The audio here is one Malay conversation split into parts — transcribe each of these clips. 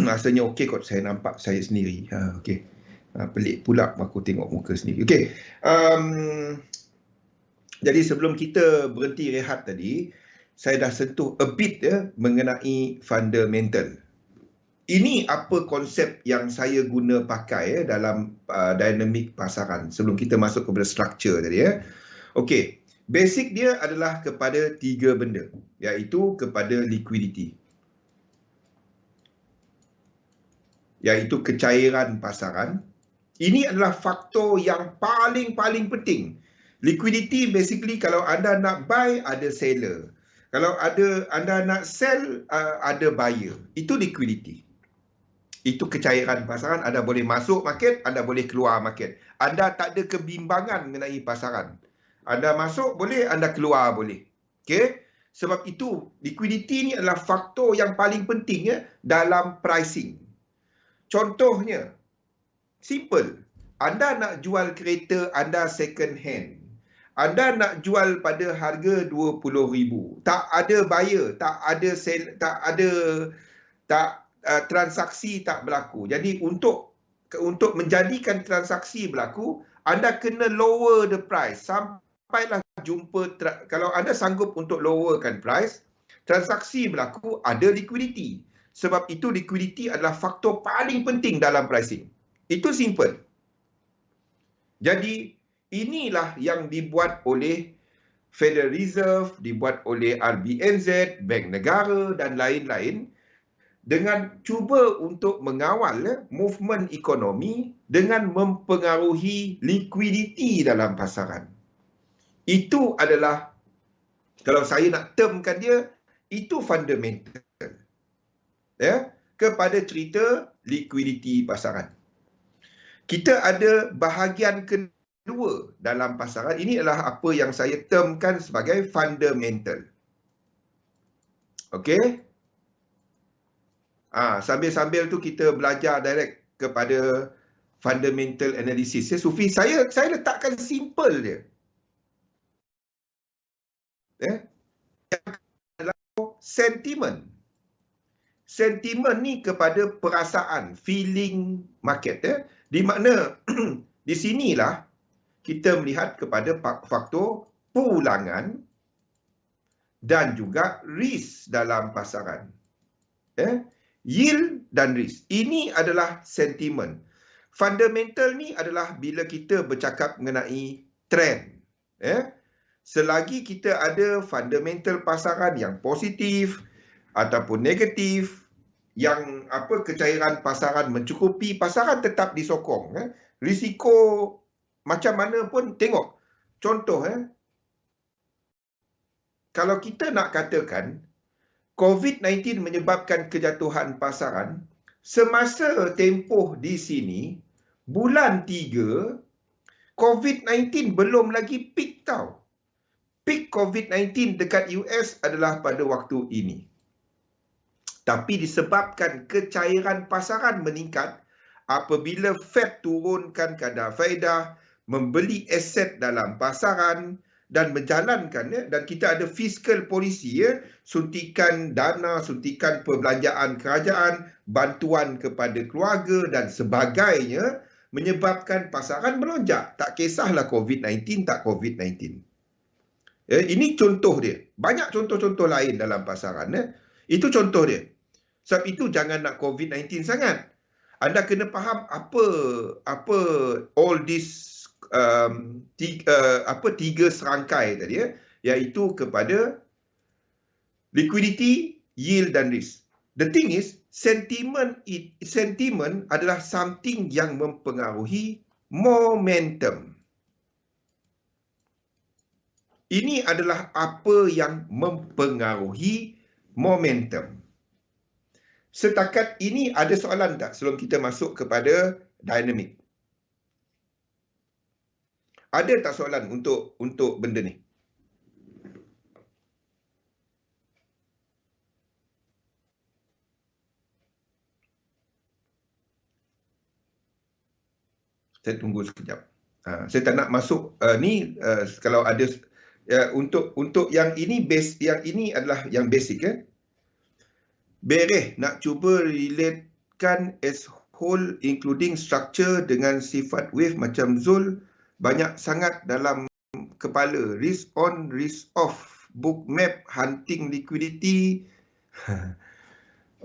Rasanya okey kot, saya nampak saya sendiri. Okey. Pelik pula aku tengok muka sendiri. Okey. Jadi sebelum kita berhenti rehat tadi, saya dah sentuh a bit mengenai fundamental. Ini apa konsep yang saya guna pakai dalam dinamik pasaran sebelum kita masuk kepada structure tadi ya. Okey, basic dia adalah kepada 3 benda, iaitu kepada liquidity, iaitu kecairan pasaran. Ini adalah faktor yang paling penting. Liquidity basically kalau anda nak buy ada seller. Kalau anda nak sell ada buyer. Itu liquidity. Itu kecairan pasaran. Anda boleh masuk market, anda boleh keluar market. Anda tak ada kebimbangan mengenai pasaran. Anda masuk boleh, anda keluar boleh. Okey? Sebab itu liquidity ni adalah faktor yang paling penting dalam pricing. Contohnya, simple. Anda nak jual kereta anda second hand. Anda nak jual pada harga 20,000. Tak ada buyer, tak ada transaksi tak berlaku. Jadi untuk menjadikan transaksi berlaku, anda kena lower the price sampailah jumpa. Kalau anda sanggup untuk lowerkan price, transaksi berlaku, ada liquidity. Sebab itu liquidity adalah faktor paling penting dalam pricing. Itu simple. Jadi inilah yang dibuat oleh Federal Reserve, dibuat oleh RBNZ, Bank Negara dan lain-lain dengan cuba untuk mengawal movement ekonomi dengan mempengaruhi likuiditi dalam pasaran. Itu adalah, kalau saya nak termkan dia, itu fundamental. Kepada cerita likuiditi pasaran. Kita ada bahagian kedua dalam pasaran. Ini adalah apa yang saya termkan sebagai fundamental. Okey? Sambil-sambil tu kita belajar direct kepada fundamental analysis. Sufi, saya letakkan simple dia. Sentiment. Sentiment ni kepada perasaan, feeling market. Di mana di sinilah kita melihat kepada faktor pulangan dan juga risk dalam pasaran. Yield dan risk. Ini adalah sentiment. Fundamental ni adalah bila kita bercakap mengenai trend. Selagi kita ada fundamental pasaran yang positif ataupun negatif, yang kecairan pasaran mencukupi, pasaran tetap disokong. Risiko macam mana pun tengok. Contoh, kalau kita nak katakan COVID-19 menyebabkan kejatuhan pasaran, semasa tempoh di sini, bulan 3, COVID-19 belum lagi peak tau. Peak COVID-19 dekat US adalah pada waktu ini. Tapi disebabkan kecairan pasaran meningkat, apabila Fed turunkan kadar faedah, membeli aset dalam pasaran dan menjalankannya, dan kita ada fiscal policy, suntikan dana, suntikan perbelanjaan kerajaan, bantuan kepada keluarga dan sebagainya, menyebabkan pasaran melonjak. Tak kisahlah COVID-19 tak COVID-19. Ini contoh dia. Banyak contoh-contoh lain dalam pasaran. Itu contoh dia. Sebab itu jangan nak COVID-19 sangat. Anda kena faham apa all this tiga serangkai tadi, iaitu kepada liquidity, yield dan risk. The thing is, sentiment adalah something yang mempengaruhi momentum. Ini adalah apa yang mempengaruhi momentum. Setakat ini ada soalan tak sebelum kita masuk kepada dinamik? Ada tak soalan untuk benda ni? Saya tunggu sekejap. Saya tak nak masuk kalau ada untuk yang ini yang ini adalah yang basic. Bereh nak cuba relate lihatkan as whole including structure dengan sifat wave macam Zul banyak sangat dalam kepala. Risk on, risk off, book map, hunting liquidity.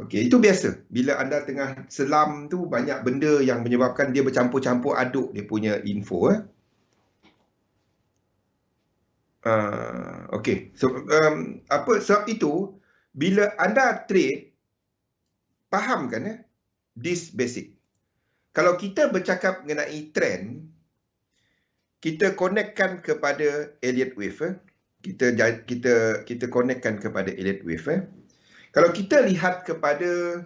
Okey, itu biasa. Bila anda tengah selam tu banyak benda yang menyebabkan dia bercampur-campur aduk dia punya info. Okey. So, sebab itu bila anda trade, fahamkan this basic. Kalau kita bercakap mengenai trend, kita connectkan kepada Elliott Wave. Kita connectkan kepada Elliott Wave. Kalau kita lihat kepada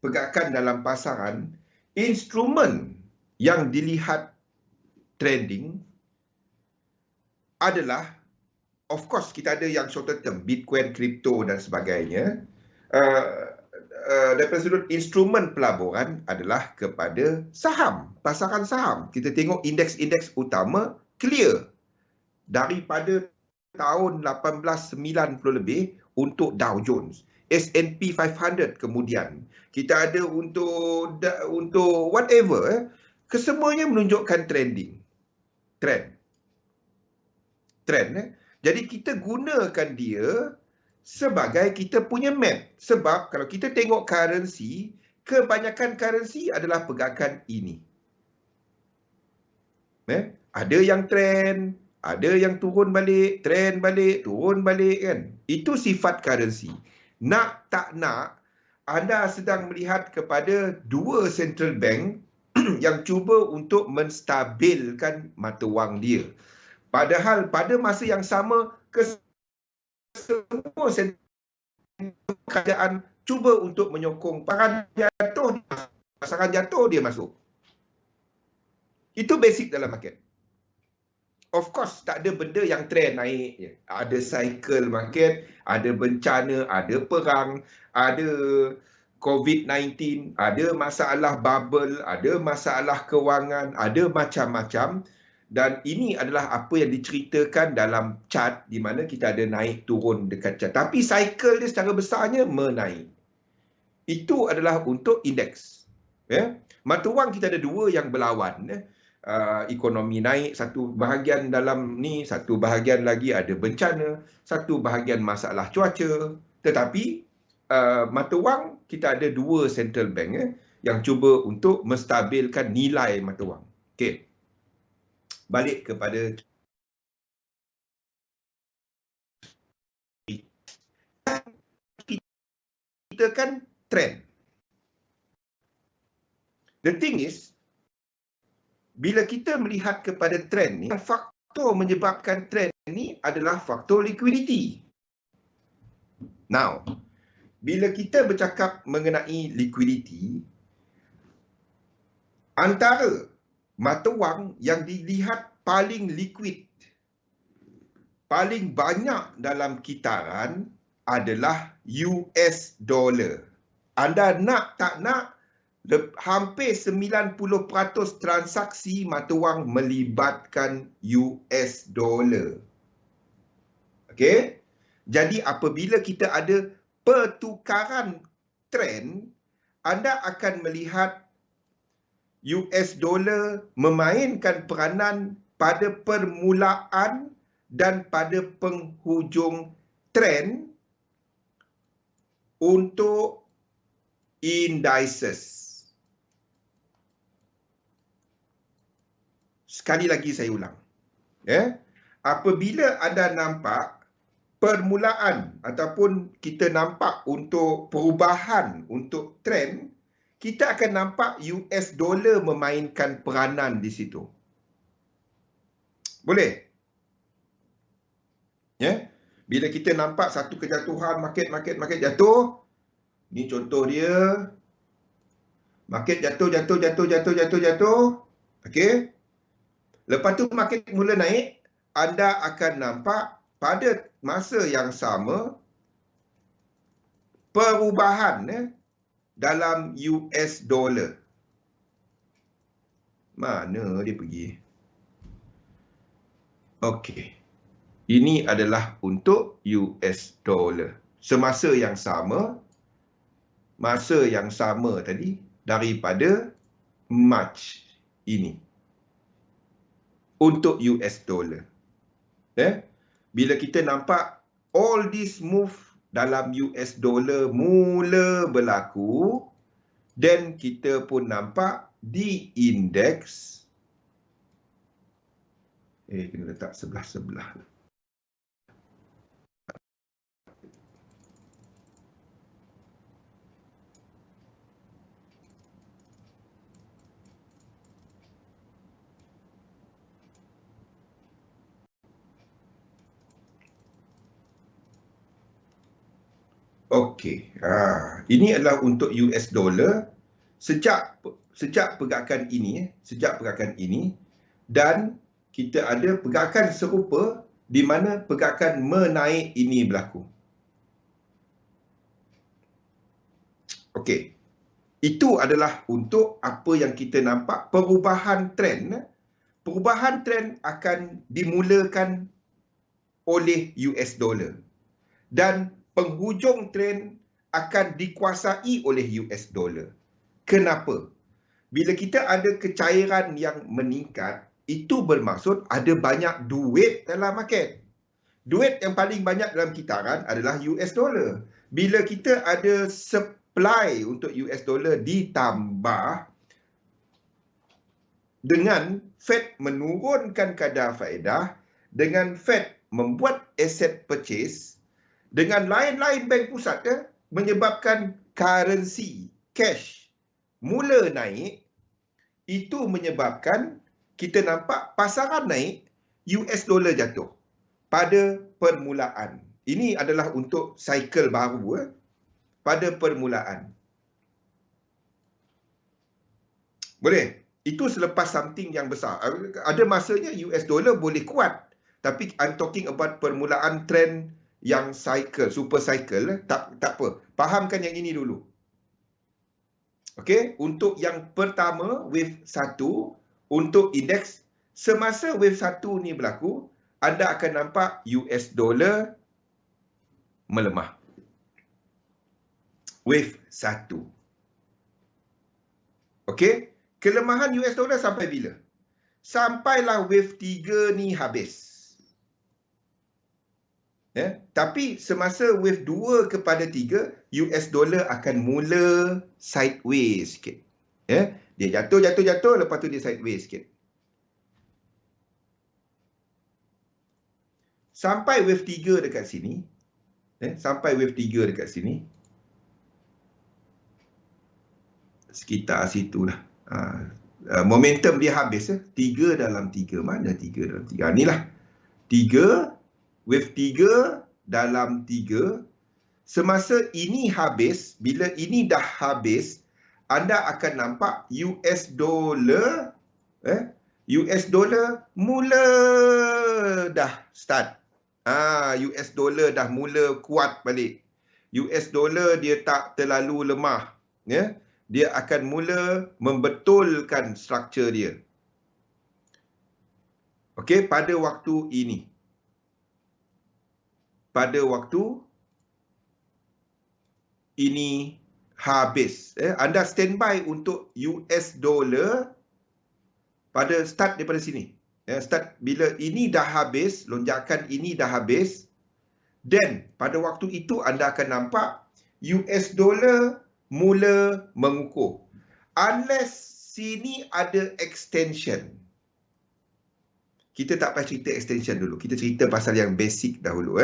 pergerakan dalam pasaran, instrumen yang dilihat trending adalah, of course kita ada yang short term, Bitcoin, kripto dan sebagainya. Daripada sudut instrumen pelaburan adalah kepada saham, pasaran saham. Kita tengok indeks-indeks utama clear daripada tahun 1890 lebih untuk Dow Jones, S&P 500 kemudian. Kita ada untuk whatever, kesemuanya menunjukkan trend. Jadi kita gunakan dia sebagai kita punya map. Sebab kalau kita tengok currency, kebanyakan currency adalah pergerakan ini. Ada yang trend, ada yang turun balik, trend balik, turun balik kan. Itu sifat currency. Nak tak nak, anda sedang melihat kepada dua central bank yang cuba untuk menstabilkan mata wang dia. Padahal pada masa yang sama, semua kerajaan cuba untuk menyokong pasaran jatuh dia masuk. Itu basic dalam market. Of course, tak ada benda yang trend naik je. Ada cycle market, ada bencana, ada perang, ada COVID-19, ada masalah bubble, ada masalah kewangan, ada macam-macam. Dan ini adalah apa yang diceritakan dalam chart di mana kita ada naik turun dekat chart. Tapi cycle dia secara besarnya menaik. Itu adalah untuk indeks. Mata wang kita ada dua yang berlawan. Ekonomi naik satu bahagian dalam ni, satu bahagian lagi ada bencana, satu bahagian masalah cuaca. Tetapi mata wang kita ada dua central bank yang cuba untuk menstabilkan nilai mata wang. Okey. Balik kepada kita kan trend. The thing is, bila kita melihat kepada trend ni, faktor menyebabkan trend ni adalah faktor liquidity. Now, bila kita bercakap mengenai liquidity, antara mata wang yang dilihat paling liquid, paling banyak dalam kitaran adalah US dollar. Anda nak tak nak, hampir 90% transaksi mata wang melibatkan US dollar. Okey? Jadi apabila kita ada pertukaran trend, anda akan melihat US dollar memainkan peranan pada permulaan dan pada penghujung trend untuk indices. Sekali lagi saya ulang. Apabila anda nampak permulaan ataupun kita nampak untuk perubahan untuk trend, kita akan nampak US dollar memainkan peranan di situ. Boleh? Bila kita nampak satu kejatuhan, market jatuh, ni contoh dia, market jatuh. Okey. Lepas tu market mula naik, anda akan nampak pada masa yang sama perubahan dalam US dollar. Mana dia pergi? Okey. Ini adalah untuk US dollar. Semasa yang sama, masa yang sama tadi daripada Mac ini untuk US dollar. Bila kita nampak all this move dalam US dollar mula berlaku, dan kita pun nampak di indeks, kena letak sebelah-sebelah. Okey, ini adalah untuk US dollar sejak pergerakan ini, dan kita ada pergerakan serupa di mana pergerakan menaik ini berlaku. Okey. Itu adalah untuk apa yang kita nampak perubahan trend. Perubahan trend akan dimulakan oleh US dollar. Dan penghujung trend akan dikuasai oleh US dollar. Kenapa? Bila kita ada kecairan yang meningkat, itu bermaksud ada banyak duit dalam market. Duit yang paling banyak dalam kitaran adalah US dollar. Bila kita ada supply untuk US dollar ditambah dengan Fed menurunkan kadar faedah, dengan Fed membuat asset purchase, dengan lain-lain bank pusat menyebabkan currency, cash mula naik, itu menyebabkan kita nampak pasaran naik, US dollar jatuh pada permulaan. Ini adalah untuk cycle baru pada permulaan. Boleh? Itu selepas something yang besar. Ada masanya US dollar boleh kuat. Tapi I'm talking about permulaan trend yang cycle, super cycle. Tak apa. Fahamkan yang ini dulu. Okey, untuk yang pertama, wave 1, untuk indeks, semasa wave 1 ni berlaku, anda akan nampak US dollar melemah. Wave 1. Okey, kelemahan US dollar sampai bila? Sampailah wave 3 ni habis. Tapi semasa wave 2 kepada 3, US dollar akan mula sideways sikit. Dia jatuh, lepas tu dia sideways sikit. Sampai wave 3 dekat sini, sekitar situlah. Momentum dia habis. 3 dalam 3. Mana 3 dalam 3? Inilah. 3, wave 3 dalam 3. Semasa ini habis, bila ini dah habis, anda akan nampak US dollar mula dah start. US dollar dah mula kuat balik. US dollar dia tak terlalu lemah. Dia akan mula membetulkan struktur dia. Okey, pada waktu ini. Pada waktu ini habis. Anda standby untuk US dollar pada start daripada sini. Start bila ini dah habis, lonjakan ini dah habis, dan pada waktu itu anda akan nampak US dollar mula mengukuh. Unless sini ada extension. Kita tak payah cerita extension dulu. Kita cerita pasal yang basic dahulu.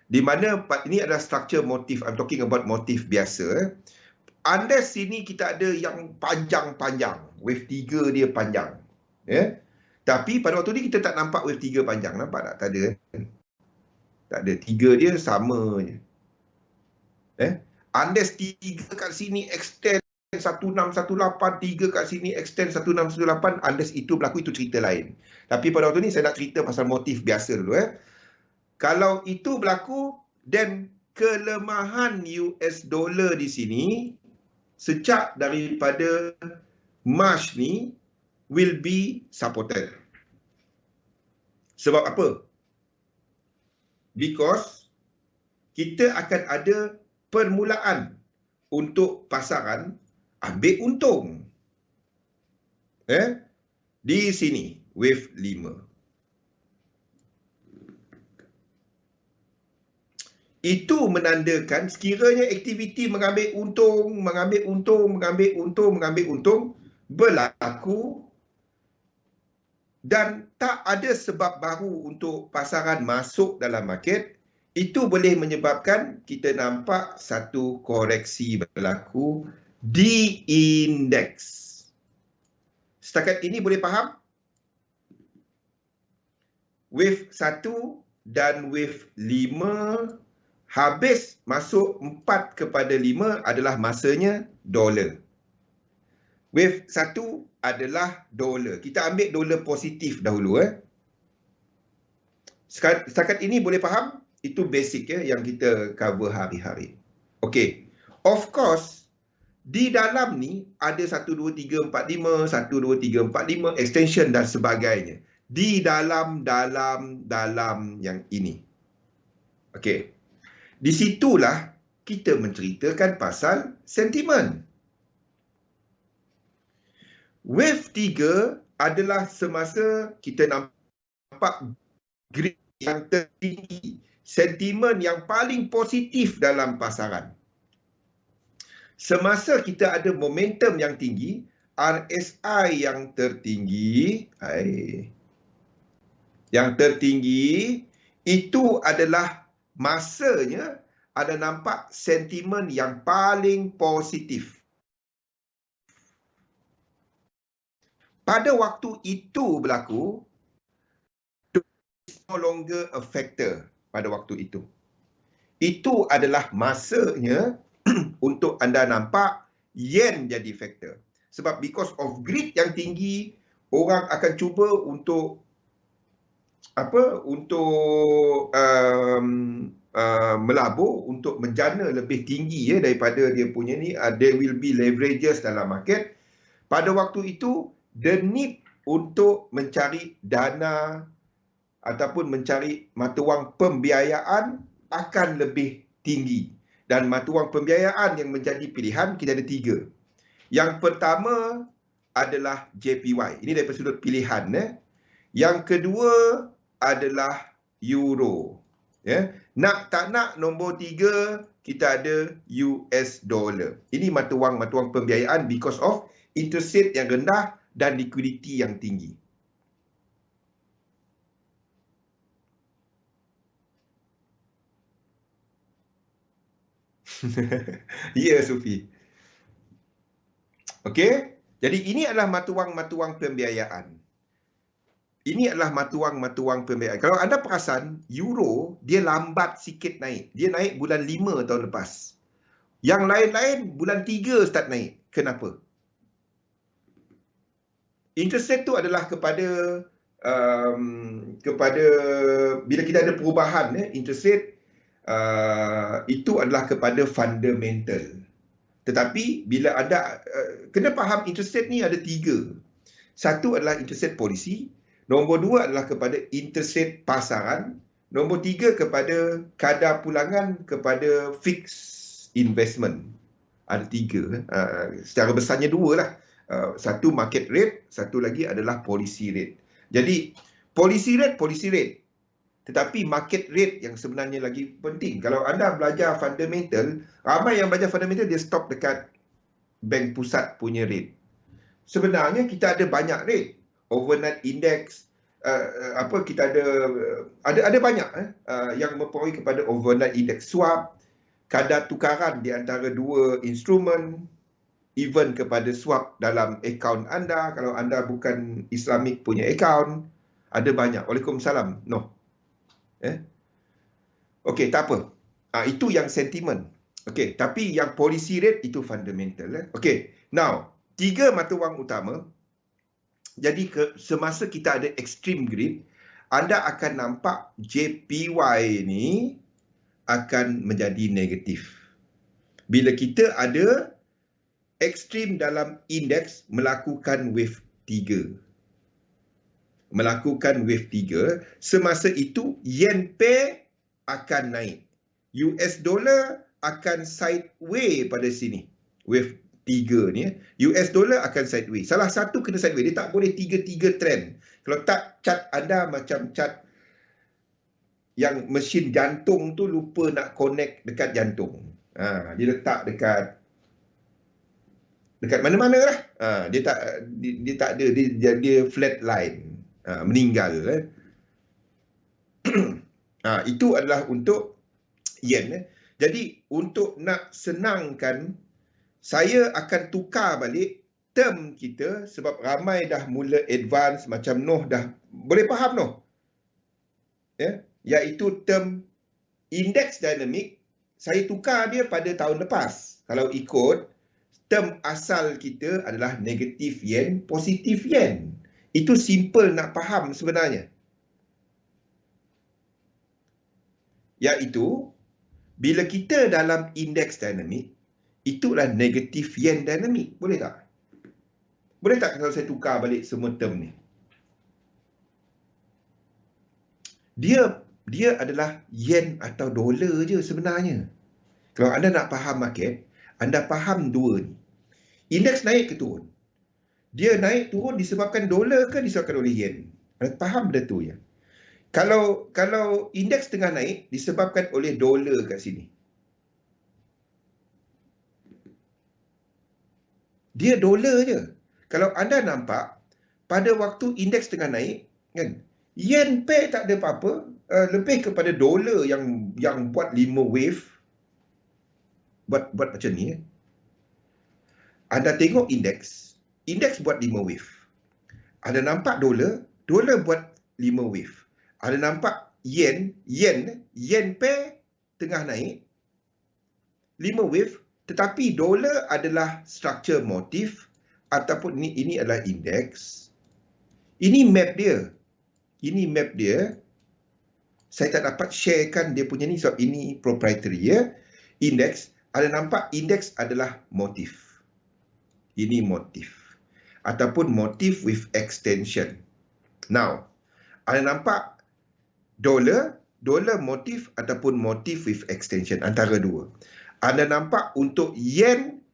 Di mana ini adalah structure motif. I'm talking about motif biasa. Unless sini kita ada yang panjang-panjang. Wave 3 dia panjang. Tapi pada waktu ni kita tak nampak wave 3 panjang. Nampak tak? Tak ada. Tak ada. 3 dia sama je. Unless 3 kat sini extend 1618, 3 kat sini extend 1618, unless itu berlaku, itu cerita lain. Tapi pada waktu ni saya nak cerita pasal motif biasa dulu. Kalau itu berlaku, dan kelemahan US dollar di sini sejak daripada March ni will be supported. Sebab apa? Because kita akan ada permulaan untuk pasaran ambil untung. Di sini wave 5. Itu menandakan sekiranya aktiviti mengambil untung berlaku dan tak ada sebab baru untuk pasaran masuk dalam market, itu boleh menyebabkan kita nampak satu koreksi berlaku di indeks. Setakat ini boleh faham? Wave 1 dan wave 5 habis masuk 4 kepada 5 adalah masanya dolar. Wave 1 adalah dolar. Kita ambil dolar positif dahulu. Setakat ini boleh faham? Itu basic yang kita cover hari-hari. Okey. Of course, di dalam ni ada 1, 2, 3, 4, 5, 1, 2, 3, 4, 5, extension dan sebagainya. Di dalam yang ini. Okey. Di situlah kita menceritakan pasal sentimen. Wave 3 adalah semasa kita nampak grid yang tertinggi, sentimen yang paling positif dalam pasaran. Semasa kita ada momentum yang tinggi, RSI yang tertinggi, itu adalah masanya ada nampak sentimen yang paling positif. Pada waktu itu berlaku, no longer a factor pada waktu itu. Itu adalah masanya untuk anda nampak yen jadi faktor. Sebab because of greed yang tinggi, orang akan cuba untuk melabur, untuk menjana lebih tinggi daripada dia punya ni. There will be leverages dalam market. Pada waktu itu, the need untuk mencari dana ataupun mencari mata wang pembiayaan akan lebih tinggi. Dan mata wang pembiayaan yang menjadi pilihan, kita ada 3. Yang pertama adalah JPY. Ini daripada sudut pilihan. Yang kedua adalah Euro. Nak tak nak, nombor 3, kita ada US dollar. Ini mata wang pembiayaan because of interest rate yang rendah dan liquidity yang tinggi. Ya, Sufi. Okey. Jadi ini adalah mata wang pembiayaan. Ini adalah mata wang pembiayaan. Kalau anda perasan, euro dia lambat sikit naik. Dia naik bulan 5 tahun lepas. Yang lain-lain bulan 3 start naik. Kenapa? Interest rate tu adalah kepada bila kita ada perubahan interest rate, itu adalah kepada fundamental. Tetapi bila anda kena faham, interest rate ni ada 3. Satu adalah interest rate policy, nombor 2 adalah kepada interest rate pasaran, nombor 3 kepada kadar pulangan kepada fixed investment. Ada 3. Secara besarnya 2 lah. Satu market rate, satu lagi adalah policy rate. Jadi policy rate. Tetapi market rate yang sebenarnya lagi penting. Kalau anda belajar fundamental, ramai yang belajar fundamental dia stop dekat bank pusat punya rate. Sebenarnya kita ada banyak rate. Overnight index, kita ada banyak yang mempengaruhi kepada overnight index swap, kadar tukaran di antara 2 instrumen, even kepada swap dalam akaun anda. Kalau anda bukan Islamic punya akaun, ada banyak. Waalaikumsalam. No. Okey, tak apa. Itu yang sentimen. Okey, tapi yang policy rate itu fundamental. Okey, now 3 mata wang utama. Jadi semasa kita ada extreme greed, anda akan nampak JPY ni akan menjadi negatif. Bila kita ada ekstrim dalam indeks melakukan wave 3. Semasa itu yen pair akan naik. US dollar akan sideway pada sini. Wave 3 ni, US dollar akan sideway. Salah satu kena sideway. Dia tak boleh tiga-tiga trend. Kalau tak, chart anda macam chart yang mesin jantung tu lupa nak connect dekat jantung. Dia letak dekat mana-mana lah. Dia tak ada, dia flat line. Meninggal. Itu adalah untuk yen. Jadi untuk nak senangkan, saya akan tukar balik term kita sebab ramai dah mula advance macam Noh dah boleh faham Noh. Iaitu term index dynamic, saya tukar dia pada tahun lepas. Kalau ikut, term asal kita adalah negatif yen, positif yen. Itu simple nak faham sebenarnya. Iaitu, bila kita dalam index dynamic, itulah negatif yen dynamic. Boleh tak? Boleh tak kalau saya tukar balik semua term ni? Dia adalah yen atau dolar je sebenarnya. Kalau anda nak faham market, anda faham dua ni. Indeks naik ke turun? Dia naik turun disebabkan dolar ke disebabkan oleh yen? Anda faham benda tu ya? Kalau indeks tengah naik disebabkan oleh dolar kat sini. Dia dolar je. Kalau anda nampak pada waktu indeks tengah naik kan, yen pair tak ada apa-apa, lebih kepada dolar yang buat 5 wave. Buat macam ni. Anda tengok indeks buat 5 wave. Anda nampak dolar buat 5 wave. Anda nampak yen pair tengah naik 5 wave, tetapi dolar adalah structure motif ataupun ini adalah indeks. Ini map dia. Saya tak dapat sharekan dia punya ni sebab ini proprietary ya. Indeks, anda nampak indeks adalah motif. Ini motif. Ataupun motif with extension. Now, anda nampak dolar motif ataupun motif with extension, antara dua. Anda nampak untuk yen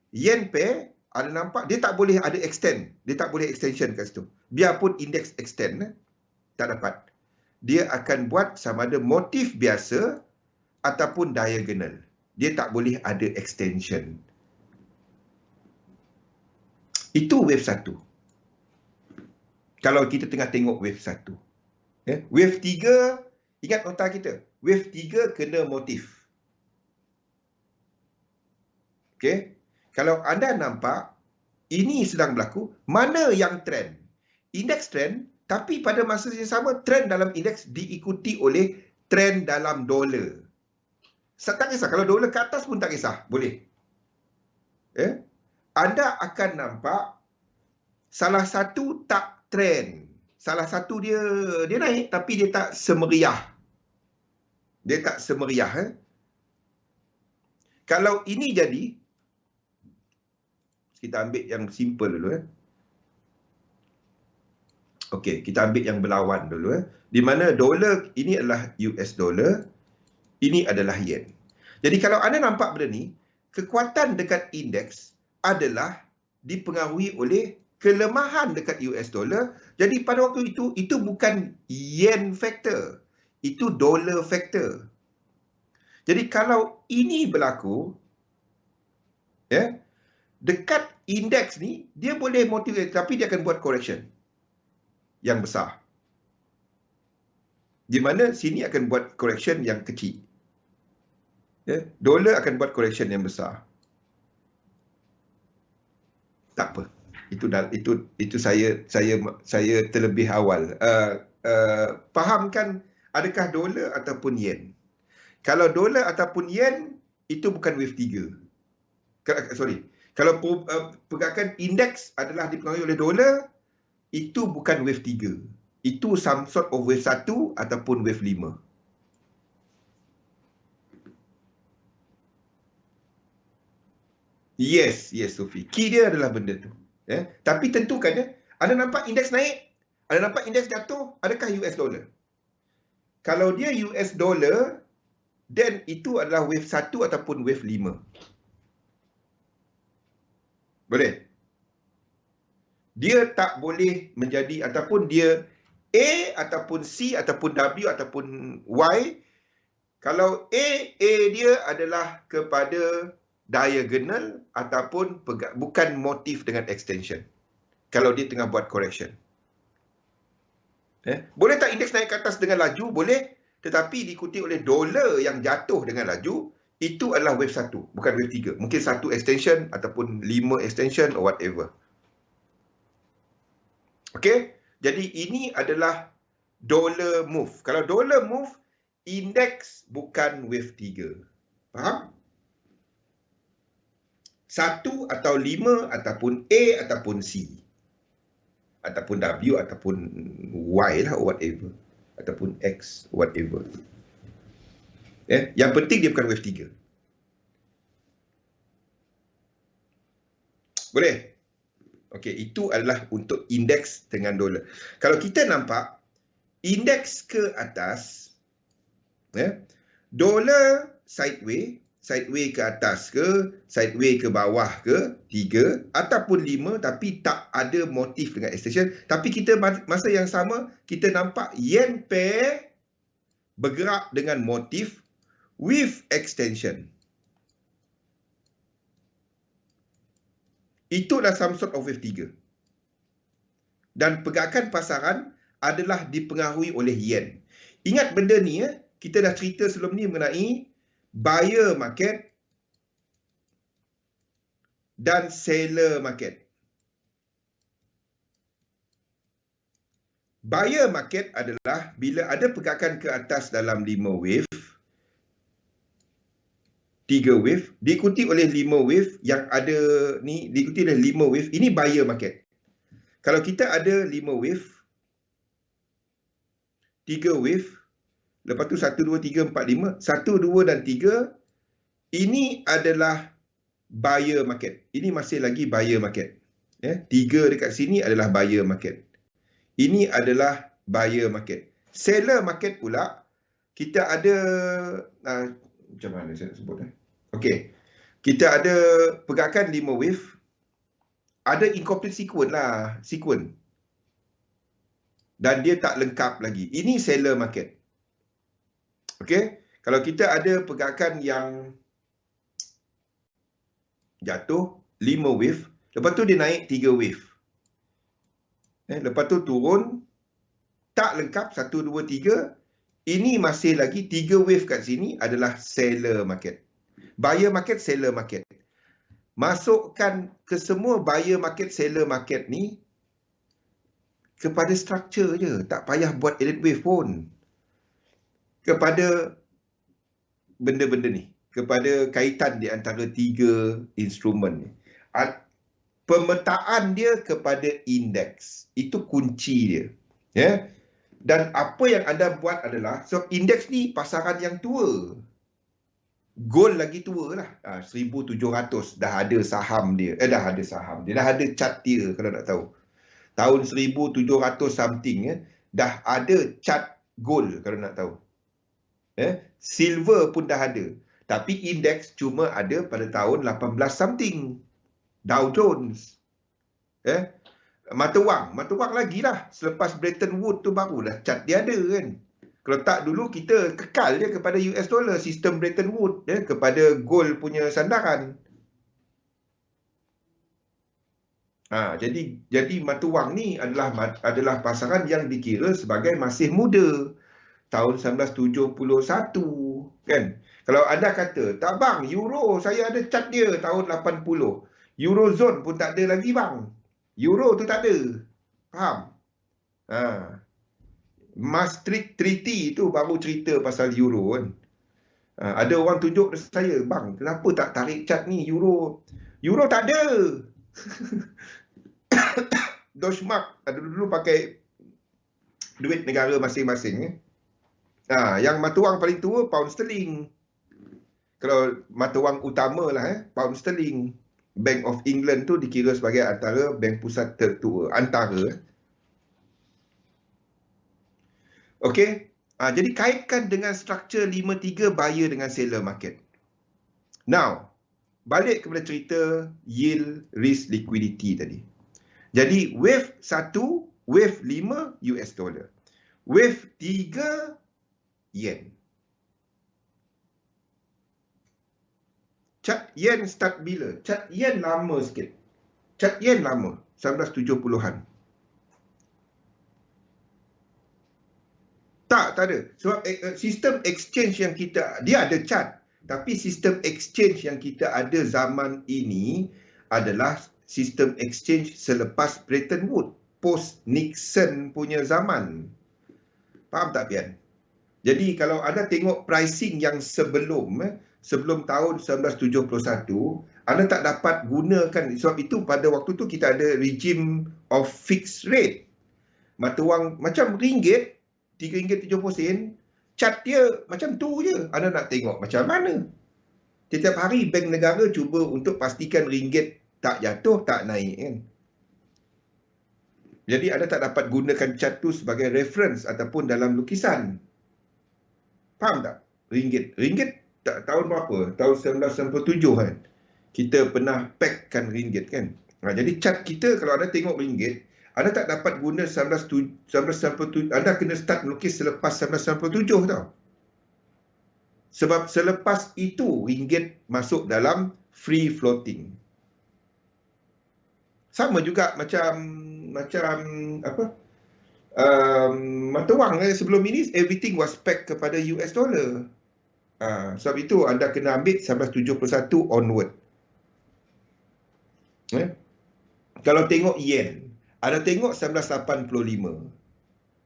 pair, anda nampak dia tak boleh ada extend. Dia tak boleh extension kat situ. Biarpun indeks extend, tak dapat. Dia akan buat sama ada motif biasa ataupun diagonal. Dia tak boleh ada extension. Itu wave 1. Kalau kita tengah tengok wave 1. Wave 3, ingat nota kita. Wave 3 kena motif. Okey. Kalau anda nampak, ini sedang berlaku, mana yang trend? Indeks trend, tapi pada masa yang sama, trend dalam indeks diikuti oleh trend dalam dolar. Tak kisah, kalau dolar ke atas pun tak kisah, boleh. Anda akan nampak, salah satu tak trend. Salah satu dia naik, tapi dia tak semeriah. Kalau ini jadi, kita ambil yang simple dulu. Okey, kita ambil yang berlawan dulu. Di mana dolar, ini adalah US dollar, ini adalah yen. Jadi kalau anda nampak benda ni, kekuatan dekat indeks adalah dipengaruhi oleh kelemahan dekat US dollar. Jadi pada waktu itu bukan yen factor, itu dollar factor. Jadi kalau ini berlaku, dekat indeks ni, dia boleh motivate, tapi dia akan buat correction yang besar. Di mana sini akan buat correction yang kecil. Dolar akan buat correction yang besar. Tak apa. Itu saya terlebih awal. Fahamkan adakah dolar ataupun yen. Kalau dolar ataupun yen, itu bukan wave 3. Sorry. Kalau pergerakan indeks adalah dipengaruhi oleh dolar, itu bukan wave 3. Itu some sort of wave 1 ataupun wave 5. Yes, Sophie. Key dia adalah benda tu. Tapi tentukan, anda nampak indeks naik, anda nampak indeks jatuh, adakah US dollar? Kalau dia US dollar, then itu adalah wave 1 ataupun wave 5. Boleh? Dia tak boleh menjadi ataupun dia A ataupun C ataupun W ataupun Y. Kalau A dia adalah kepada diagonal ataupun bukan motif dengan extension. Kalau dia tengah buat correction. Boleh tak indeks naik ke atas dengan laju? Boleh. Tetapi diikuti oleh dolar yang jatuh dengan laju, itu adalah wave 1, bukan wave 3. Mungkin 1 extension ataupun 5 extension or whatever. Okey? Jadi ini adalah dollar move. Kalau dollar move, indeks bukan wave 3. Faham? 1 atau 5 ataupun A ataupun C. Ataupun W ataupun Y lah, whatever. Ataupun X, whatever. Yang penting dia bukan wave 3. Boleh? Okey, itu adalah untuk indeks dengan dolar. Kalau kita nampak, indeks ke atas, dolar sideways ke atas ke, sideways ke bawah ke, 3 ataupun 5, tapi tak ada motif dengan extension. Tapi kita masa yang sama, kita nampak yen pair bergerak dengan motif with extension. Itu adalah some sort of wave 3. Dan pergerakan pasaran adalah dipengaruhi oleh yen. Ingat benda ni, kita dah cerita sebelum ni mengenai buyer market dan seller market. Buyer market adalah bila ada pergerakan ke atas dalam 5 wave, 3 wave, diikuti oleh 5 wave yang ada ni, diikuti oleh 5 wave, ini buyer market. Kalau kita ada 5 wave, 3 wave, lepas tu 1, 2, 3, 4, 5, 1, 2 dan 3, ini adalah buyer market. Ini masih lagi buyer market. 3 dekat sini adalah buyer market. Ini adalah buyer market. Seller market pula, kita ada, macam mana saya nak sebut? Okey, kita ada pergerakan 5 wave, ada incomplete sequence. Dan dia tak lengkap lagi. Ini seller market. Okey, kalau kita ada pergerakan yang jatuh 5 wave, lepas tu dia naik 3 wave. Lepas tu turun, tak lengkap 1, 2, 3. Ini masih lagi 3 wave kat sini adalah seller market. Buyer market, seller market. Masukkan ke semua buyer market, seller market ni kepada structure je. Tak payah buat elite wave pun. Kepada benda-benda ni. Kepada kaitan di antara 3 instrumen ni. Pemetaan dia kepada indeks. Itu kunci dia. Dan apa yang anda buat adalah, so indeks ni pasaran yang tua. Gold lagi tua lah. 1700 dah ada saham dia. Dah ada saham dia. Dah ada chart dia kalau nak tahu. Tahun 1700 something dah ada chart gold kalau nak tahu. Silver pun dah ada. Tapi indeks cuma ada pada tahun 18 something. Dow Jones. Mata wang lagi lah. Selepas Bretton Woods tu barulah chart dia ada kan. Kalau tak dulu kita kekal je kepada US dollar, sistem Bretton Woods, kepada gold punya sandaran. Jadi mata wang ni adalah pasaran yang dikira sebagai masih muda. Tahun 1971 kan. Kalau anda kata, tak bang, euro saya ada chart dia tahun 80. Eurozone pun tak ada lagi bang. Euro tu tak ada. Faham? Maastricht Treaty tu baru cerita pasal euro kan. Ada orang tunjuk saya, bang, kenapa tak tarik chart ni euro? Euro tak ada. Deutschmark dulu pakai duit negara masing-masing. Yang mata wang paling tua pound sterling. Kalau mata wang utama lah pound sterling. Bank of England tu dikira sebagai antara bank pusat tertua. Okey. Jadi kaitkan dengan struktur 5-3 buyer dengan seller market. Now, balik kepada cerita yield risk liquidity tadi. Jadi wave 1, wave 5 US dollar. Wave 3 yen. Chart yen start bila? Chart yen lama sikit. Chart yen lama, 1970-an. Tak ada. Sebab sistem exchange yang kita, dia ada chart. Tapi sistem exchange yang kita ada zaman ini adalah sistem exchange selepas Bretton Woods, post Nixon punya zaman. Faham tak, Pian? Jadi kalau anda tengok pricing yang sebelum tahun 1971, anda tak dapat gunakan, sebab itu pada waktu tu kita ada regime of fixed rate. Mata wang macam ringgit, RM3.70, chart dia macam tu je. Anda nak tengok macam mana. Setiap hari bank negara cuba untuk pastikan ringgit tak jatuh, tak naik kan. Jadi anda tak dapat gunakan chart tu sebagai reference ataupun dalam lukisan. Faham tak? Ringgit tahun berapa? Tahun 1997 kan. Kita pernah packkan ringgit kan. Jadi chart kita kalau anda tengok ringgit, anda tak dapat guna 1997. Anda kena start melukis selepas 1997 tau. Sebab selepas itu ringgit masuk dalam free floating. Sama juga macam apa? Mata wang sebelum ini everything was pegged kepada US dollar. Sebab itu anda kena ambil 1971 onward. Kalau tengok yen, anda tengok 1985.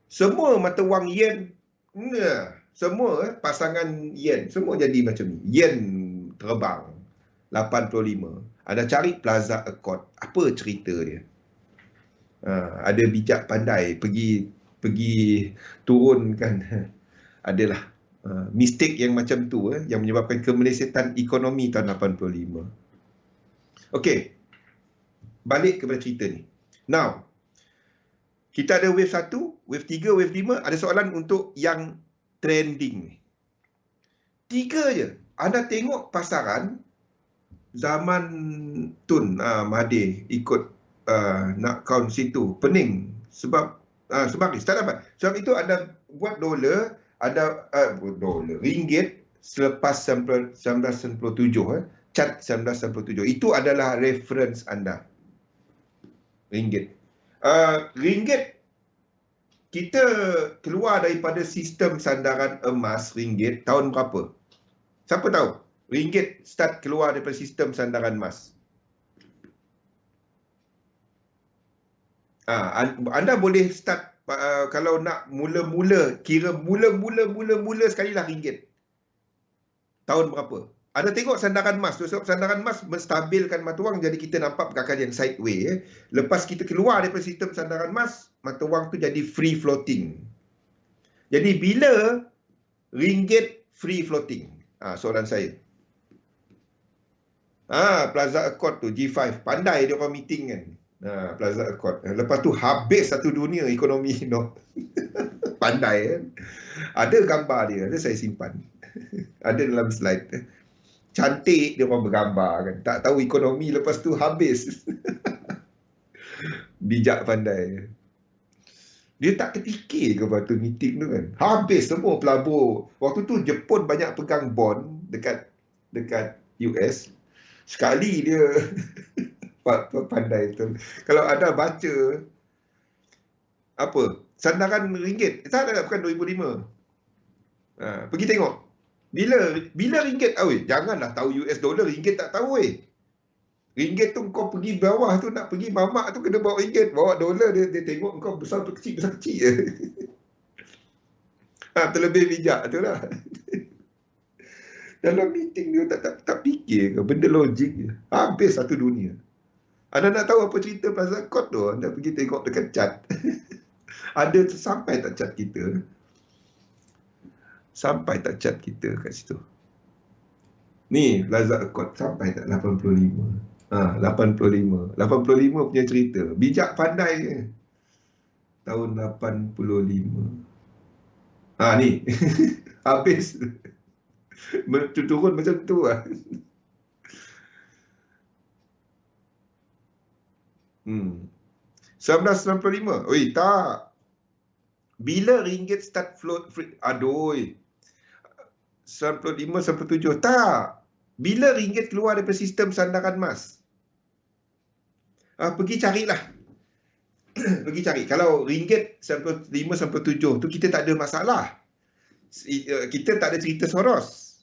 Semua mata wang yen, semua pasangan yen, semua jadi macam ni. Yen terbang 85. Anda cari Plaza Accord, apa cerita dia? Ada bijak pandai pergi turunkan. Adalah mistake yang macam tu yang menyebabkan kemelesetan ekonomi tahun 85. Okey. Balik kepada cerita ni. Now, kita ada wave 1, wave 3, wave 5. Ada soalan untuk yang trending ni. 3 je. Anda tengok pasaran zaman Tun Mahathir ikut nak count situ. Pening. Sebab ni tak dapat. Sebab itu anda buat dolar, ada ringgit selepas 1997. Chart 1997. Itu adalah reference anda. Ringgit. Ringgit, kita keluar daripada sistem sandaran emas ringgit tahun berapa? Siapa tahu? Ringgit start keluar daripada sistem sandaran emas. Anda boleh start kalau nak mula-mula, kira mula sekali lah ringgit. Tahun berapa? Anda tengok sandaran emas tu, sebab sandaran emas menstabilkan mata wang, jadi kita nampak pergerakan yang sideway. Lepas kita keluar daripada sistem sandaran emas, mata wang tu jadi free floating. Jadi bila ringgit free floating? Soalan saya. Plaza Accord tu, G5. Pandai dia orang meeting kan. Plaza Accord. Lepas tu habis satu dunia ekonomi. Pandai kan. Ada gambar dia, ada saya simpan. Ada dalam slide. Cantik dia orang bergambar kan. Tak tahu ekonomi, lepas tu habis. Bijak pandai. Dia tak ketikir ke waktu meeting tu kan. Habis semua pelabur. Waktu tu Jepun banyak pegang bond dekat US. Sekali dia pandai tu. Kalau ada baca apa? Sandaran ringgit. Tak ada, bukan 2005. Pergi tengok. Bila ringgit, janganlah tahu US dollar, ringgit tak tahu Ringgit tu kau pergi bawah tu, nak pergi mamak tu kena bawa ringgit, bawa dolar, dia tengok kau besar tu kecil je. Terlebih bijak tu lah. Dalam meeting dia tak fikir ke, benda logik je. Habis satu dunia. Anda nak tahu apa cerita Plaza Accord tu, anda pergi tengok dekat chat. Ada sampai tak chat kita? Sampai tak chat kita kat situ. Ni Plaza Accord sampai tak 85. 85 punya cerita. Bijak pandai je. Tahun 85. Ni. Habis. Turun macam tu lah. 1995. Oi, tak. Bila ringgit start float free? Aduh. 95, 97. Tak. Bila ringgit keluar daripada sistem sandaran emas? Pergi carilah. Pergi cari. Kalau ringgit 95, 97 tu kita tak ada masalah. Kita tak ada cerita Soros.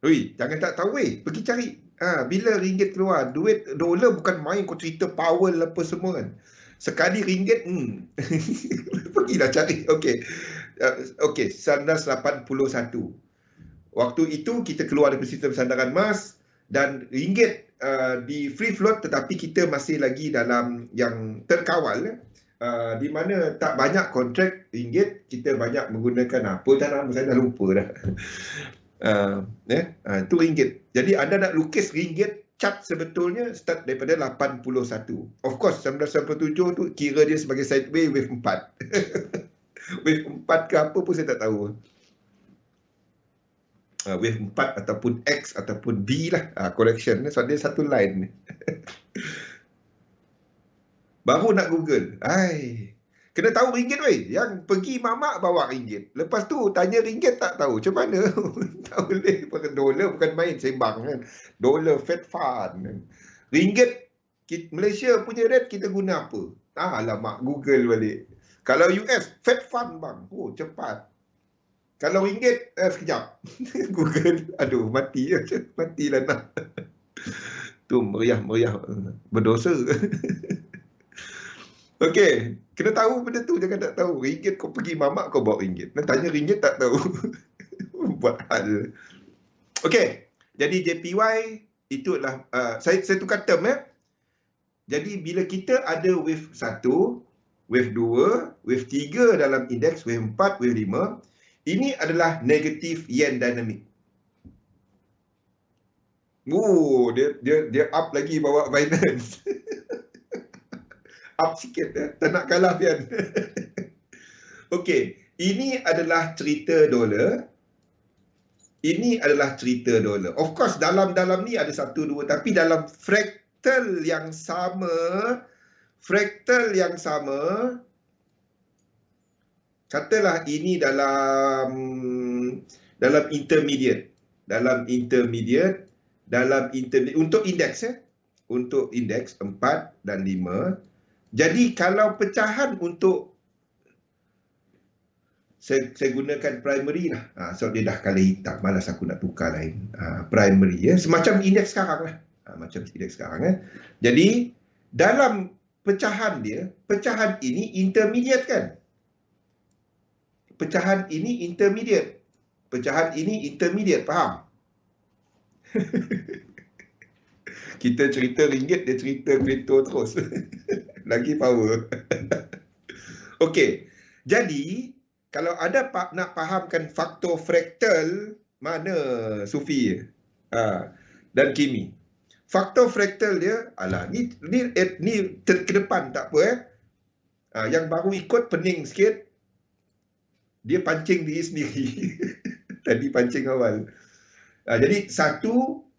Oi, jangan tak tahu pergi cari. Bila ringgit keluar, duit dolar bukan main kau cerita Powell apa semua kan. Sekali ringgit, pergilah cari. Okey. Okey, 1981. Waktu itu kita keluar dari sistem sandaran emas dan ringgit di free float, tetapi kita masih lagi dalam yang terkawal, di mana tak banyak kontrak ringgit, kita banyak menggunakan apa dah nama saya dah lupa dah. Itu ringgit. Jadi anda nak lukis ringgit, chart sebetulnya start daripada 81. Of course 1997 tu kira dia sebagai sideway wave 4. Wave 4 ke apa pun saya tak tahu. Wave 4 ataupun X ataupun B lah. Correction. So dia satu line. Baru nak Google. Kena tahu ringgit weh. Yang pergi mamak bawa ringgit. Lepas tu tanya ringgit tak tahu. Macam mana? Tak boleh. Dolar bukan main sembang kan. Dolar Fed Fund. Ringgit Malaysia punya rate kita guna apa? Alamak, Google balik. Kalau US, Fed Fund bang. Cepat. Kalau ringgit, sekejap. Google, aduh, mati. Matilah nak. Tu meriah-meriah. Berdosa. Okey, kena tahu benda tu, jangan tak tahu. Ringgit kau pergi mamak kau bawa ringgit. Nak tanya ringgit tak tahu. Buat hal. Okey, jadi JPY itu adalah saya tukar term Jadi bila kita ada wave 1, wave 2, wave 3 dalam indeks, wave 4, wave 5, ini adalah negative yen dynamic. Dia up lagi bawa Binance. Up sikit tak nak kalah Fian. Okey, ini adalah cerita dolar. Ini adalah cerita dolar. Of course dalam ni ada 1 2, tapi dalam fractal yang sama, katalah ini dalam intermediate, untuk indeks untuk indeks 4 dan 5. Jadi kalau pecahan untuk saya gunakan primary lah. So dia dah color hitam, malas aku nak tukar lain. Primary semacam indeks sekarang lah. Macam indeks sekarang Jadi dalam pecahan ini intermediate kan? Pecahan ini intermediate, faham? Kita cerita ringgit, dia cerita kripto terus. Lagi power. Okey. Jadi, kalau ada nak fahamkan faktor fraktal, mana Sufi dan Kimi? Faktor fraktal dia, ni ke depan tak apa yang baru ikut pening sikit, dia pancing diri sendiri. Tadi pancing awal. Jadi 1, 2,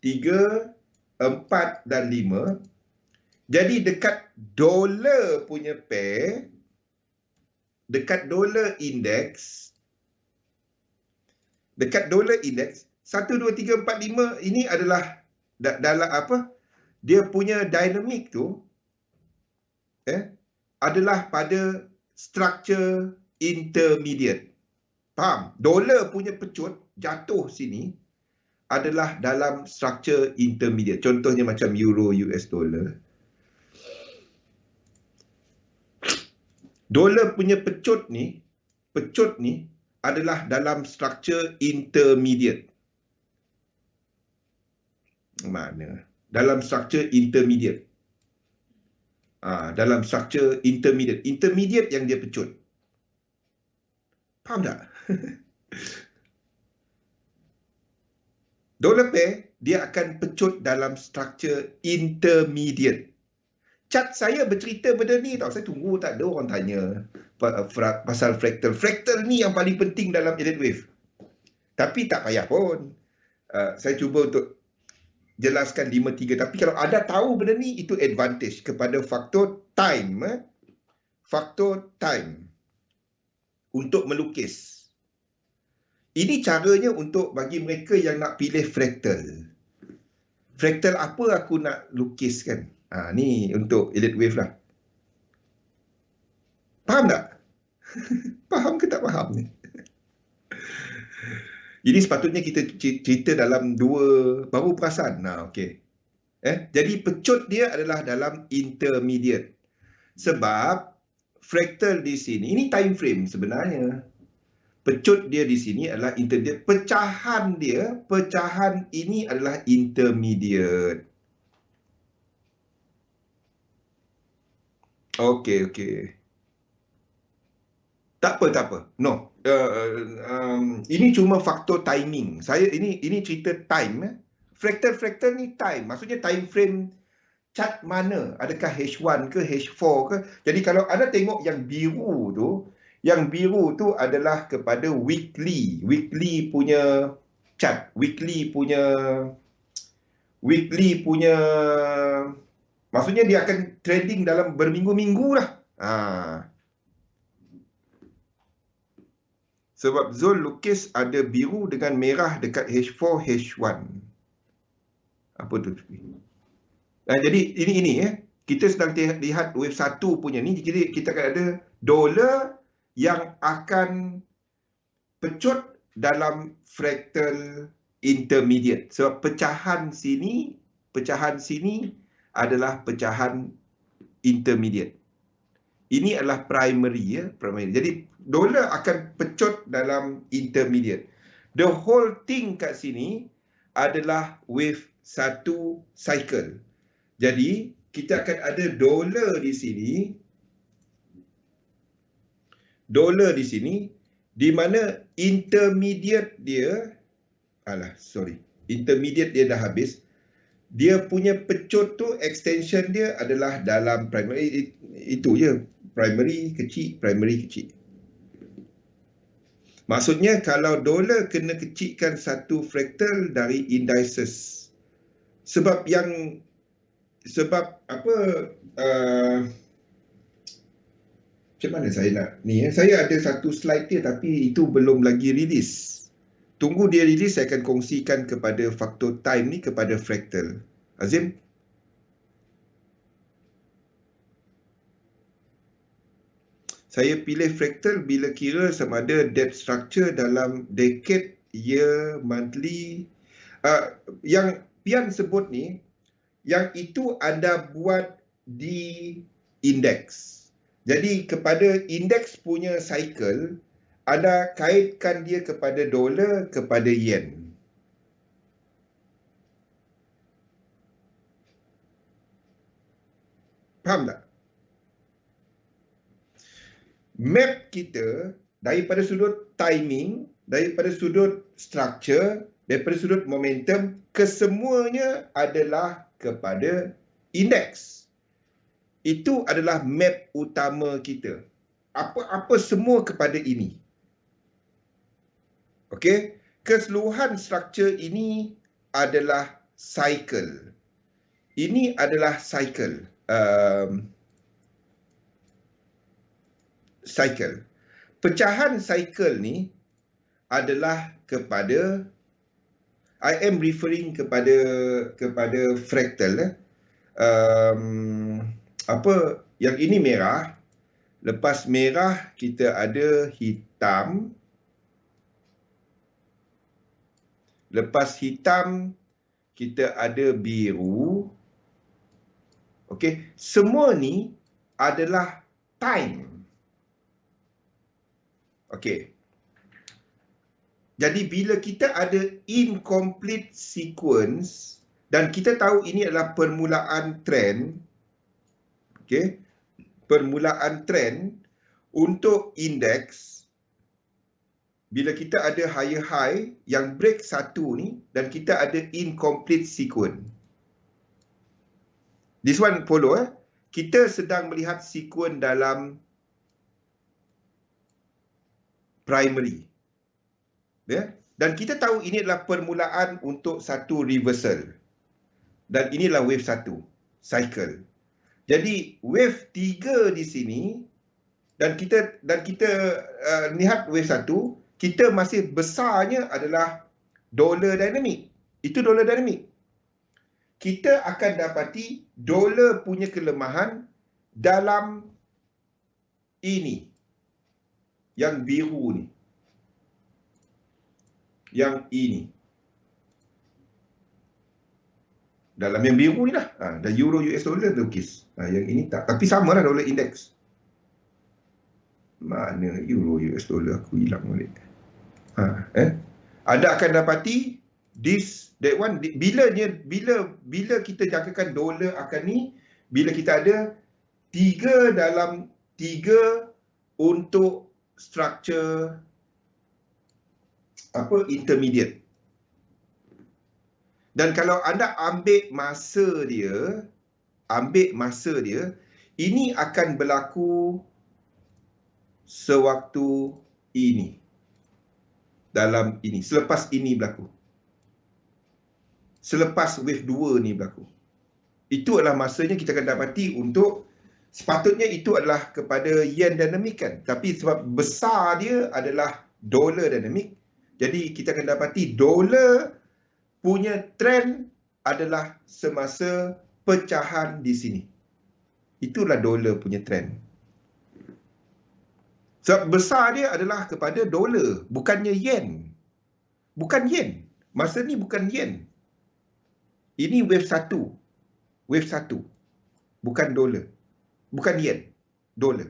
3, 4 dan 5. Jadi dekat dolar punya pair, dekat dolar indeks, 1, 2, 3, 4, 5 ini adalah dalam apa? Dia punya dinamik tu adalah pada structure intermediate. Faham? Dolar punya pecut jatuh sini adalah dalam structure intermediate. Contohnya macam euro, US dollar. Dolar punya pecut ni adalah dalam structure intermediate. Mana? Dalam structure intermediate. Dalam structure intermediate. Intermediate yang dia pecut. Faham tak? Dolar pair dia akan pecut dalam structure intermediate. Chart saya bercerita benda ni tau. Saya tunggu tak ada orang tanya pasal fractal. Fractal ni yang paling penting dalam Elliott wave. Tapi tak payah pun. Saya cuba untuk jelaskan 5-3. Tapi kalau ada tahu benda ni, itu advantage kepada faktor time. Faktor time untuk melukis. Ini caranya untuk bagi mereka yang nak pilih fractal. Fractal apa aku nak lukiskan? Ni untuk Elliott wave lah. Faham tak? Faham ke tak faham ni? Ini sepatutnya kita cerita dalam dua, baru perasan. Okey. Jadi pecut dia adalah dalam intermediate. Sebab fractal di sini, ini time frame sebenarnya. Pecut dia di sini adalah intermediate. Pecahan ini adalah intermediate. Okey. Tak apa. No. Ini cuma faktor timing. Ini cerita time. Fractal ni time. Maksudnya time frame chart mana? Adakah H1 ke H4 ke? Jadi kalau anda tengok yang biru tu adalah kepada weekly punya chart. Weekly punya maksudnya dia akan trading dalam berminggu-minggu lah. Sebab Zul lukis ada biru dengan merah dekat H4, H1. Apa tu? Jadi ini kita sedang lihat wave 1 punya ni. Jadi kita akan ada dolar yang akan pecut dalam fractal intermediate. Sebab pecahan sini adalah pecahan intermediate. Ini adalah primary. Jadi dolar akan pecut dalam intermediate. The whole thing kat sini adalah wave 1 cycle. Jadi kita akan ada dolar di sini di mana intermediate dia dah habis. Dia punya pecut tu extension dia adalah dalam primary. Itu je. Primary kecil. Maksudnya kalau dolar kena kecilkan satu fractal dari indices. Sebab macam mana saya nak ni saya ada satu slide dia tapi itu belum lagi release. Tunggu dia release, saya akan kongsikan kepada faktor time ni kepada fractal. Azim? Saya pilih fractal bila kira sama ada depth structure dalam decade, year, monthly. Yang Pian sebut ni, yang itu anda buat di indeks. Jadi kepada indeks punya cycle, anda kaitkan dia kepada dolar, kepada yen. Faham tak? Map kita daripada sudut timing, daripada sudut structure, daripada sudut momentum, kesemuanya adalah kepada indeks. Itu adalah map utama kita. Apa-apa semua kepada ini. Okey, keseluruhan struktur ini adalah cycle. Ini adalah cycle. Pecahan cycle ni adalah kepada, I am referring kepada fractal. Yang ini merah. Lepas merah kita ada hitam. Lepas hitam kita ada biru. Okey, semua ni adalah time. Okey. Jadi bila kita ada incomplete sequence dan kita tahu ini adalah permulaan trend. Okey. Permulaan trend untuk indeks. Bila kita ada higher high yang break satu ni dan kita ada incomplete sequence. This one follow. kita sedang melihat sekuen dalam primary. Ya? Dan kita tahu ini adalah permulaan untuk satu reversal. Dan inilah wave 1, cycle. Jadi wave 3 di sini, dan kita lihat wave 1, kita masih besarnya adalah dollar dynamic. Itu dollar dynamic. Kita akan dapati dolar punya kelemahan dalam ini. Yang biru ni. Yang ini. Dalam yang biru ni lah. Dan euro US dollar lukis. Yang ini tak. Tapi sama lah dolar index. Mana euro US dollar aku hilang balik. Anda akan dapati that one bila kita jangkakan dolar akan ni, bila kita ada 3 dalam 3 untuk structure intermediate. Dan kalau anda ambil masa dia, ini akan berlaku sewaktu ini. Dalam ini, selepas ini berlaku. Selepas wave 2 ni berlaku. Itu adalah masanya kita akan dapati untuk, sepatutnya itu adalah kepada yen dynamic kan. Tapi sebab besar dia adalah dolar dynamic, jadi kita akan dapati dolar punya trend adalah semasa pecahan di sini. Itulah dolar punya trend. Sebab besar dia adalah kepada dolar, bukannya yen. Bukan yen. Masa ni bukan yen. Ini wave 1. Wave 1. Bukan dolar. Bukan yen. Dolar.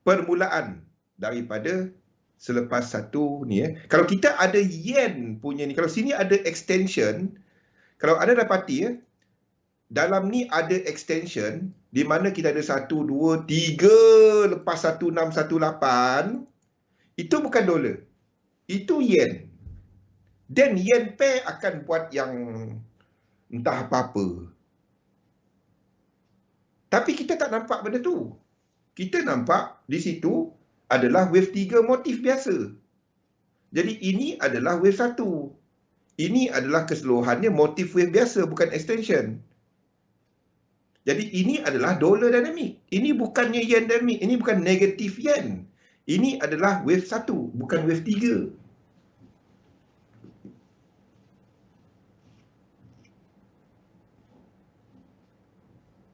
Permulaan daripada selepas satu ni. Kalau kita ada yen punya ni, kalau sini ada extension, kalau anda dapati dalam ni ada extension, di mana kita ada 1, 2, 3, lepas 1, 6, 1, 8, itu bukan dolar. Itu yen. Dan yen pair akan buat yang entah apa-apa. Tapi kita tak nampak benda tu. Kita nampak di situ adalah wave 3 motif biasa. Jadi ini adalah wave 1. Ini adalah keseluruhannya motif wave biasa, bukan extension. Jadi ini adalah dolar dynamic. Ini bukannya yen dynamic. Ini bukan negatif yen. Ini adalah wave 1, bukan wave 3.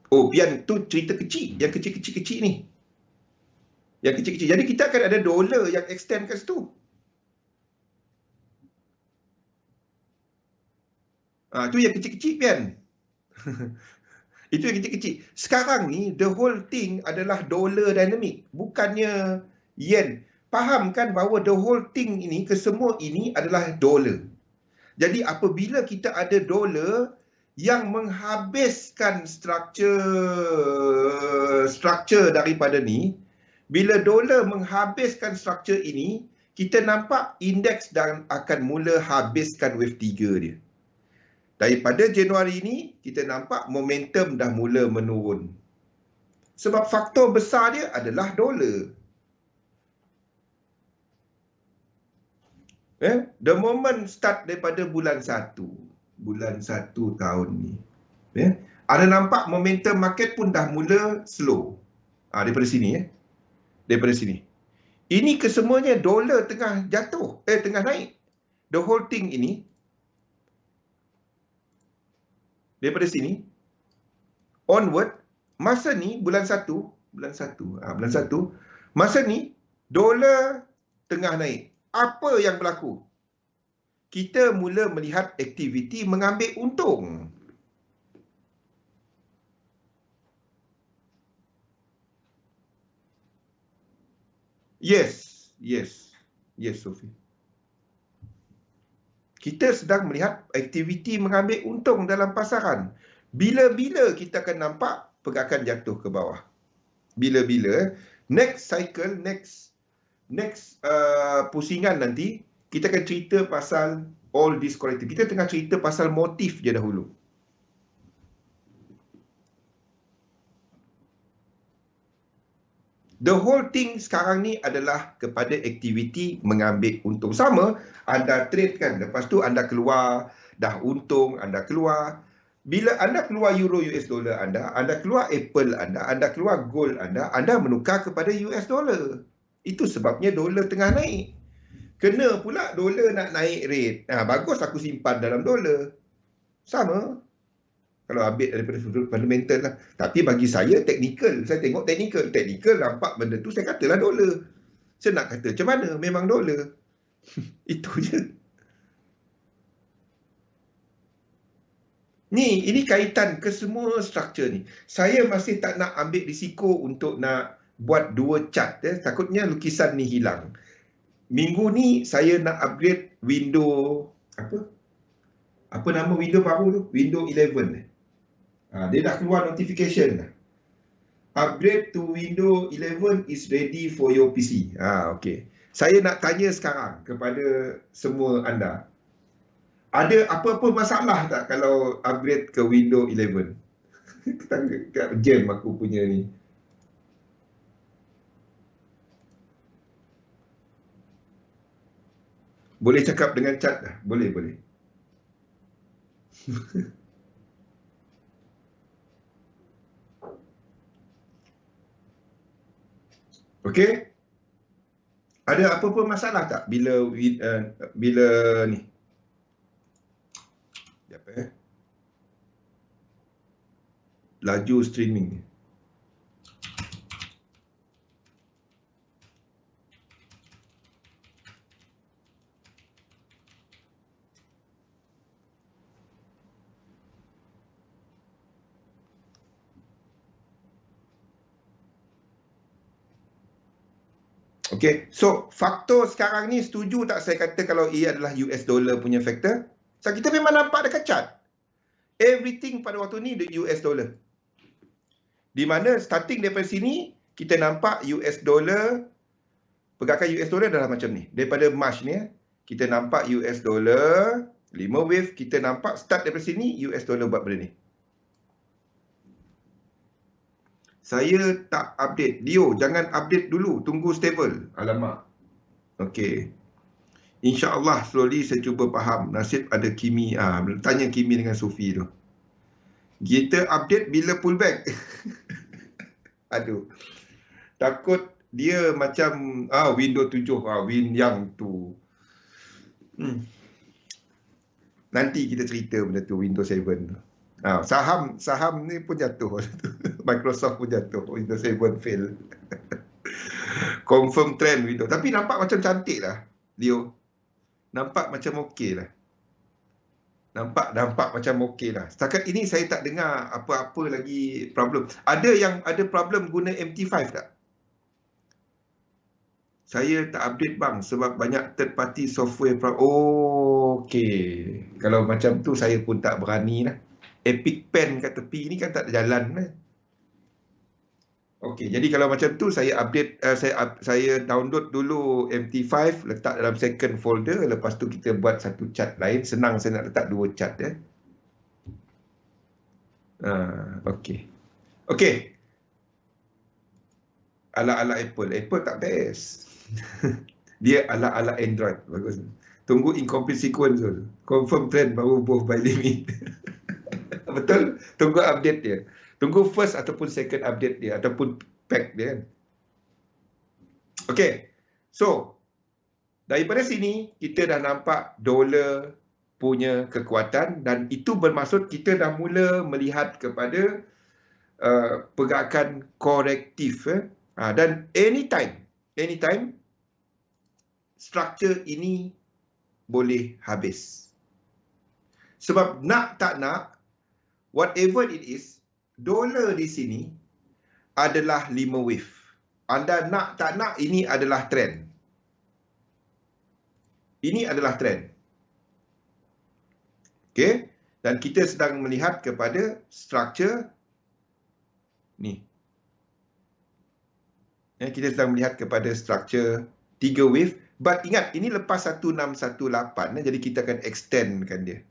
Oh, Pian, tu cerita kecil. Yang kecil-kecil ni. Yang kecil-kecil. Jadi kita akan ada dolar yang extend kat situ. Tu yang kecil-kecil, Pian. Itu yang kecil-kecil. Sekarang ni, the whole thing adalah dolar dynamic. Bukannya yen. Faham kan bahawa the whole thing ini, kesemua ini adalah dolar. Jadi apabila kita ada dolar yang menghabiskan struktur daripada ni, bila dolar menghabiskan struktur ini, kita nampak indeks dan akan mula habiskan wave 3 dia. Daripada Januari ini, kita nampak momentum dah mula menurun. Sebab faktor besar dia adalah dolar. The moment start daripada bulan 1 tahun ni, ada nampak momentum market pun dah mula slow. Daripada sini. Daripada sini. Ini kesemuanya dolar tengah jatuh, tengah naik. The whole thing ini, daripada sini, onward, masa ni bulan 1, masa ni, dolar tengah naik. Apa yang berlaku? Kita mula melihat aktiviti mengambil untung. Yes, Sophie. Kita sedang melihat aktiviti mengambil untung dalam pasaran. Bila-bila kita akan nampak pergerakan jatuh ke bawah. Bila-bila, next cycle, next pusingan nanti, kita akan cerita pasal all this corrective. Kita tengah cerita pasal motif je dahulu. The whole thing sekarang ni adalah kepada aktiviti mengambil untung. Sama, anda trade kan, lepas tu anda keluar, dah untung, anda keluar. Bila anda keluar euro US dollar anda keluar Apple anda keluar gold anda menukar kepada US dollar. Itu sebabnya dolar tengah naik. Kena pula dolar nak naik rate. Bagus aku simpan dalam dolar. Sama. Kalau ambil daripada sudut fundamental lah. Tapi bagi saya teknikal. Saya tengok teknikal. Teknikal nampak benda tu saya katalah dolar. Saya nak kata macam mana? Memang dolar. Itu je. Ini kaitan ke semua struktur ni. Saya masih tak nak ambil risiko untuk nak buat dua chart. Takutnya lukisan ni hilang. Minggu ni saya nak upgrade window apa nama window baru tu? Window 11. Dia dah keluar notification dah. Upgrade to window 11 is ready for your PC. Okey. Saya nak tanya sekarang kepada semua anda. Ada apa-apa masalah tak kalau upgrade ke window 11? Kat jam aku punya ni. Boleh cakap dengan chat dah. Boleh. Okey. Ada apa-apa masalah tak bila ni? Apa laju streaming ni? Okey, so faktor sekarang ni setuju tak saya kata kalau ia adalah US dollar punya faktor? So kita memang nampak dekat chart. Everything pada waktu ni the US dollar. Di mana starting daripada sini kita nampak US dollar, pergerakan US dollar adalah macam ni. Daripada March ni kita nampak US dollar 5 wave, kita nampak start daripada sini US dollar buat benda ni. Saya tak update. Leo, jangan update dulu. Tunggu stable. Alamak. Okey. InsyaAllah slowly saya cuba faham. Nasib ada Kimi. Tanya Kimi dengan Sufi tu. Kita update bila pullback. Aduh. Takut dia macam window 7. Win yang tu. Nanti kita cerita benda tu. Window 7 tu. Saham ni pun jatuh. Microsoft pun jatuh. Windows 7 fail. Confirm trend Windows. Tapi nampak macam cantik lah, Leo. Nampak macam okey lah. Nampak macam okey lah. Setakat ini saya tak dengar apa-apa lagi problem. Ada problem guna MT5 tak? Saya tak update bang sebab banyak third party software. Okey. Kalau macam tu saya pun tak berani lah. Epic Pen kat tepi ni kan tak ada jalan lah. Okey, jadi kalau macam tu saya update, saya download dulu MT5, letak dalam second folder, lepas tu kita buat satu chart lain. Senang saya nak letak dua chart ya. Okey. Okey. Ala-ala Apple. Apple tak best. Dia ala-ala Android. Bagus. Tunggu incomplete sequence dulu. Confirm trend baru both by limit. Betul? Tunggu update dia. Tunggu first ataupun second update dia ataupun pack dia kan. Okey. So, daripada sini kita dah nampak dolar punya kekuatan dan itu bermaksud kita dah mula melihat kepada pergerakan korektif dan anytime struktur ini boleh habis. Sebab nak tak nak, whatever it is, dolar di sini adalah 5 wave. Anda nak tak nak, ini adalah trend. Ini adalah trend. Okey, dan kita sedang melihat kepada struktur ni. Kita sedang melihat kepada struktur 3 wave. But ingat, ini lepas 1618, jadi kita akan extendkan dia.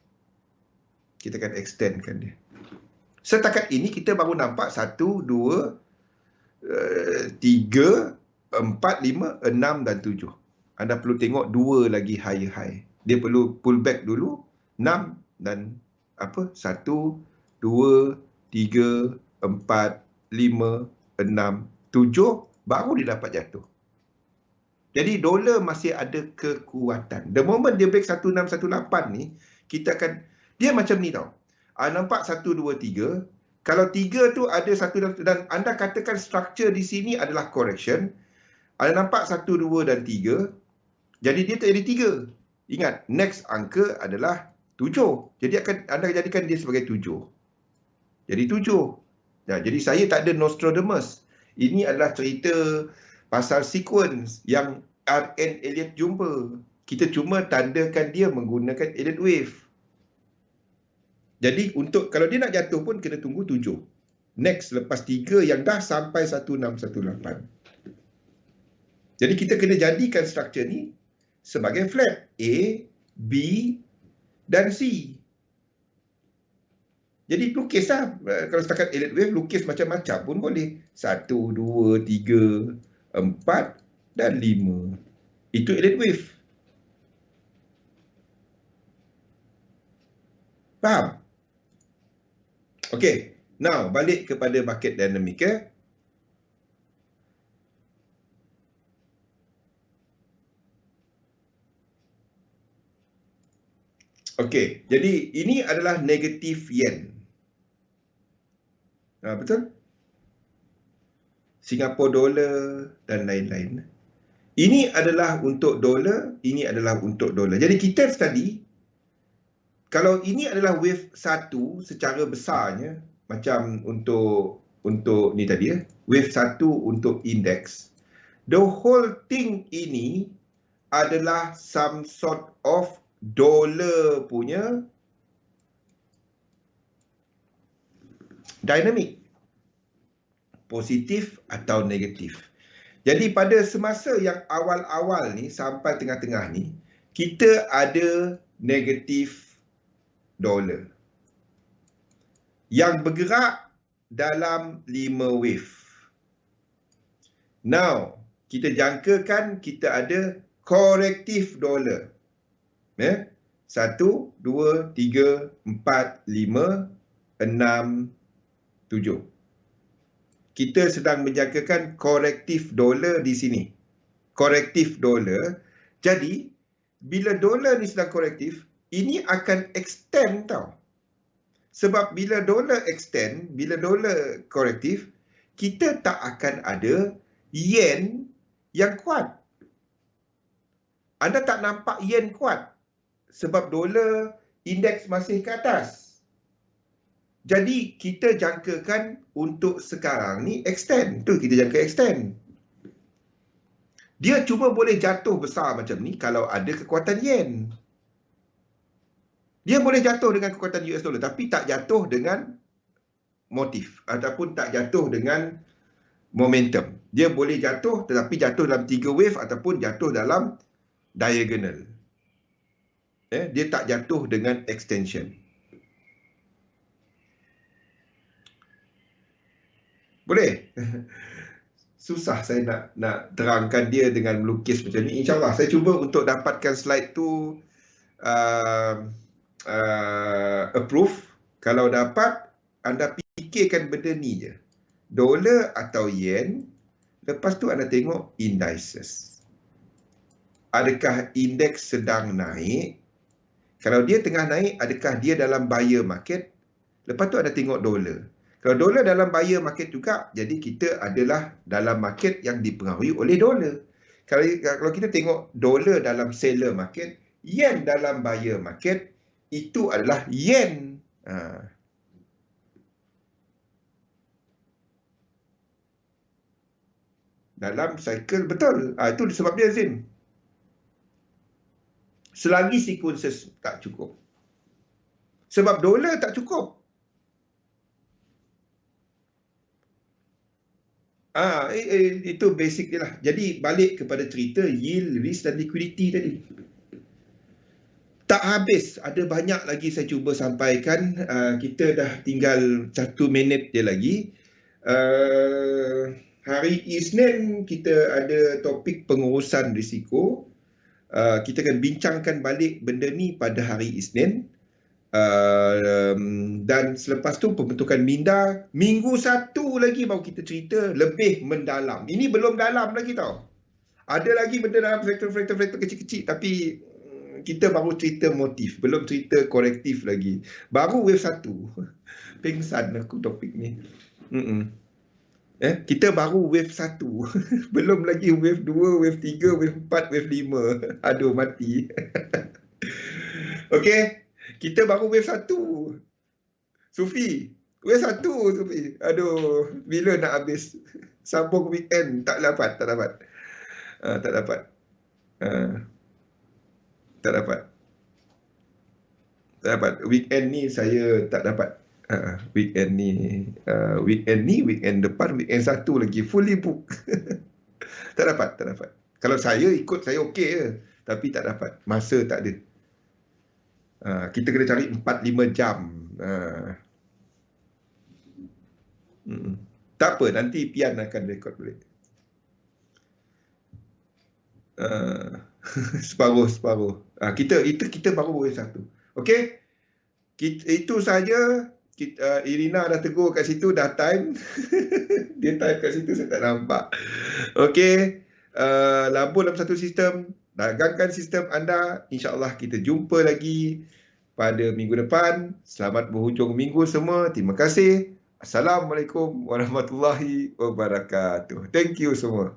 Setakat ini kita baru nampak 1, 2, 3, 4, 5, 6 dan 7. Anda perlu tengok dua lagi higher high. Dia perlu pull back dulu 6 dan 1, 2, 3, 4, 5, 6, 7 baru dia dapat jatuh. Jadi dolar masih ada kekuatan. The moment dia break 1618 ni, kita akan, dia macam ni tau. Nampak 1, 2, 3. Kalau 3 tu ada 1 dan anda katakan structure di sini adalah correction. Anda nampak 1, 2 dan 3. Jadi dia tak jadi 3. Ingat, next angka adalah 7. Jadi anda jadikan dia sebagai 7. Jadi 7. Jadi saya tak ada Nostradamus. Ini adalah cerita pasal sequence yang R.N. Elliot jumpa. Kita cuma tandakan dia menggunakan Elliott wave. Jadi kalau dia nak jatuh pun kena tunggu 7. Next lepas 3 yang dah sampai 1618. Jadi kita kena jadikan struktur ni sebagai flat. A, B dan C. Jadi lukislah. Kalau setakat Elliott wave, lukis macam-macam pun boleh. 1, 2, 3, 4 dan 5. Itu Elliott wave. Faham? Okey. Now, balik kepada market dynamic. Okey, jadi ini adalah negatif yen. Betul? Singapore dollar dan lain-lain. Ini adalah untuk dolar, ini adalah untuk dolar. Jadi kita study, kalau ini adalah wave 1 secara besarnya, macam untuk ni tadi, wave 1 untuk indeks, the whole thing ini adalah some sort of dollar punya dynamic, positif atau negatif. Jadi pada semasa yang awal-awal ni sampai tengah-tengah ni, kita ada negatif dollar yang bergerak dalam 5 wave. Now, kita jangkakan kita ada korektif dollar. 1, 2, 3, 4, 5, 6, 7. Kita sedang menjangkakan korektif dolar di sini. Korektif dolar. Jadi, bila dolar ni sedang korektif, ini akan extend tau. Sebab bila dolar extend, bila dolar korektif, kita tak akan ada yen yang kuat. Anda tak nampak yen kuat. Sebab dolar indeks masih ke atas. Jadi kita jangkakan untuk sekarang ni extend. Tu kita jangka extend. Dia cuma boleh jatuh besar macam ni kalau ada kekuatan yen. Dia boleh jatuh dengan kekuatan US dollar tapi tak jatuh dengan motif ataupun tak jatuh dengan momentum. Dia boleh jatuh tetapi jatuh dalam 3 wave ataupun jatuh dalam diagonal. Dia tak jatuh dengan extension. Boleh? Susah saya nak terangkan dia dengan melukis macam ni. InsyaAllah saya cuba untuk dapatkan slide tu approve. Kalau dapat, anda fikirkan benda ni je. Dolar atau yen. Lepas tu anda tengok indices. Adakah indeks sedang naik? Kalau dia tengah naik, adakah dia dalam buyer market? Lepas tu anda tengok dolar. Kalau dolar dalam buyer market juga, jadi kita adalah dalam market yang dipengaruhi oleh dolar. Kalau kita tengok dolar dalam seller market, yen dalam buyer market, itu adalah yen. Dalam cycle, betul. Itu sebab dia, Zim. Selagi sequences tak cukup. Sebab dolar tak cukup. Itu basic je lah. Jadi balik kepada cerita yield, risk dan liquidity tadi. Tak habis. Ada banyak lagi saya cuba sampaikan. Kita dah tinggal 1 minit je lagi. hari Isnin kita ada topik pengurusan risiko. Kita akan bincangkan balik benda ni pada hari Isnin. Dan selepas tu pembentukan minda. Minggu satu lagi baru kita cerita lebih mendalam. Ini belum dalam lagi tau. Ada lagi benda dalam faktor-faktor kecil-kecil, tapi kita baru cerita motif, belum cerita korektif lagi. Baru wave 1. Pengsan aku topik ni. Kita baru wave 1. Belum lagi wave 2, wave 3, wave 4, wave 5. Aduh, mati. Okey, kita baru wave 1. Sufi, wave 1 Sufi. Aduh, bila nak habis? Sambung weekend. Tak dapat. Tak dapat. Weekend ni saya tak dapat. Weekend depan, weekend satu lagi fully book. Tak dapat. Kalau saya ikut, saya okey je. Tapi tak dapat. Masa tak ada. Kita kena cari 4-5 jam. Tak apa, nanti Pian akan rekod balik. Separuh. Kita baru wave 1. Okey? Itu saja. Irina dah tegur kat situ, dah time. Dia time kat situ, saya tak nampak. Okey, labur dalam satu sistem, dagangkan sistem anda. InsyaAllah kita jumpa lagi pada minggu depan. Selamat berhujung minggu semua. Terima kasih. Assalamualaikum warahmatullahi wabarakatuh. Thank you semua.